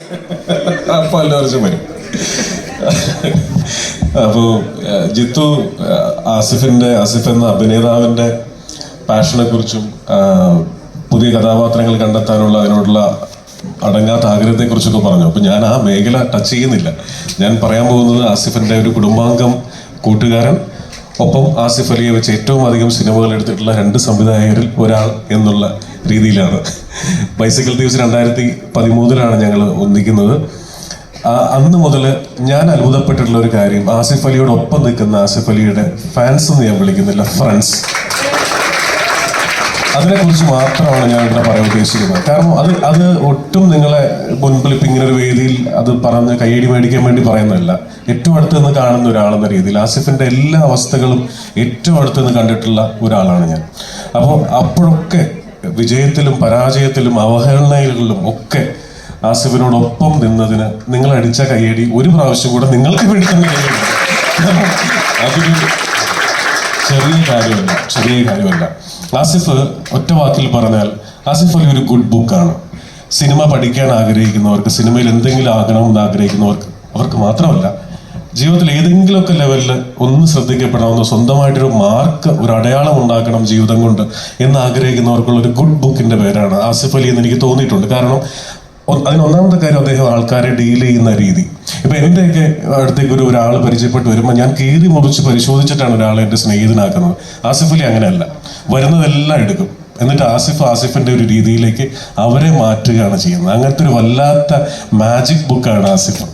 അപ്പോൾ 5 വർഷം വരും. അപ്പോൾ ജിത്തു ആസിഫ് എന്ന അഭിനേതാവിൻ്റെ പാഷനെ കുറിച്ചും പുതിയ കഥാപാത്രങ്ങൾ കണ്ടെത്താനുള്ള അതിനോടുള്ള അടങ്ങാത്ത ആഗ്രഹത്തെക്കുറിച്ചൊക്കെ പറഞ്ഞു. അപ്പോൾ ഞാൻ ആ മേഖല ടച്ച് ചെയ്യുന്നില്ല. ഞാൻ പറയാൻ പോകുന്നത് ആസിഫിൻ്റെ ഒരു കുടുംബാംഗം, കൂട്ടുകാരൻ, ഒപ്പം ആസിഫ് അലിയെ വെച്ച് ഏറ്റവും അധികം സിനിമകൾ എടുത്തിട്ടുള്ള 2 സംവിധായകരിൽ ഒരാൾ എന്നുള്ള രീതിയിലാണ്. ബൈസിക്കിൾ തീവ്സ് 2013 ഞങ്ങൾ ഒന്നിക്കുന്നത്. അന്ന് മുതൽ ഞാൻ അത്ഭുതപ്പെട്ടിട്ടുള്ള ഒരു കാര്യം, ആസിഫ് അലിയോടൊപ്പം നിൽക്കുന്ന ആസിഫ് അലിയുടെ ഫാൻസ് എന്ന് ഞാൻ വിളിക്കുന്നില്ല, ഫ്രണ്ട്സ്. അതിനെക്കുറിച്ച് മാത്രമാണ് ഞാൻ ഇവിടെ പറയാൻ ഉദ്ദേശിക്കുന്നത്. കാരണം അത് ഒട്ടും നിങ്ങളെ മുൻപിൽ ഇപ്പം ഇങ്ങനെ ഒരു വേദിയിൽ അത് പറഞ്ഞ് കയ്യടി മേടിക്കാൻ വേണ്ടി പറയുന്നതല്ല. ഏറ്റവും അടുത്ത് നിന്ന് കാണുന്ന ഒരാളെന്ന രീതിയിൽ ആസിഫിൻ്റെ എല്ലാ അവസ്ഥകളും ഏറ്റവും അടുത്ത് നിന്ന് കണ്ടിട്ടുള്ള ഒരാളാണ് ഞാൻ. അപ്പോൾ അപ്പോഴൊക്കെ വിജയത്തിലും പരാജയത്തിലും അവഹേളനകളിലും ഒക്കെ ആസിഫിനോടൊപ്പം നിന്നതിന് നിങ്ങൾ അടിച്ച കയ്യടി ഒരു പ്രാവശ്യം കൂടെ നിങ്ങൾക്ക് വേണ്ടി തന്നെ കയ്യടി. അതൊരു ചെറിയ കാര്യമല്ല. ആസിഫ് ഒറ്റ വാക്കിൽ പറഞ്ഞാൽ ആസിഫ് അലി ഒരു ഗുഡ് ബുക്കാണ്. സിനിമ പഠിക്കാൻ ആഗ്രഹിക്കുന്നവർക്ക്, സിനിമയിൽ എന്തെങ്കിലും ആകണമെന്ന് ആഗ്രഹിക്കുന്നവർക്ക്, അവർക്ക് മാത്രമല്ല, ജീവിതത്തിൽ ഏതെങ്കിലുമൊക്കെ ലെവലിൽ ഒന്ന് ശ്രദ്ധിക്കപ്പെടാവുന്ന, സ്വന്തമായിട്ടൊരു മാർക്ക്, ഒരു അടയാളം ഉണ്ടാക്കണം ജീവിതം കൊണ്ട് എന്ന് ആഗ്രഹിക്കുന്നവർക്കുള്ള ഒരു ഗുഡ് ബുക്കിന്റെ പേരാണ് ആസിഫ് അലി എന്ന് എനിക്ക് തോന്നിയിട്ടുണ്ട്. കാരണം അതിനൊന്നാമത്തെ കാര്യം, അദ്ദേഹം ആൾക്കാരെ ഡീൽ ചെയ്യുന്ന രീതി. ഇപ്പൊ എന്റെയൊക്കെ അടുത്തേക്ക് ഒരാൾ പരിചയപ്പെട്ട് വരുമ്പോൾ ഞാൻ കീറി മുറിച്ച് പരിശോധിച്ചിട്ടാണ് ഒരാളെ എൻ്റെ സ്നേഹിതനാക്കുന്നത്. ആസിഫ് അലി അങ്ങനെയല്ല, വരുന്നതെല്ലാം എടുക്കും, എന്നിട്ട് ആസിഫിന്റെ ഒരു രീതിയിലേക്ക് അവരെ മാറ്റുകയാണ് ചെയ്യുന്നത്. അങ്ങനത്തെ ഒരു വല്ലാത്ത മാജിക് ബുക്കാണ് ആസിഫ്.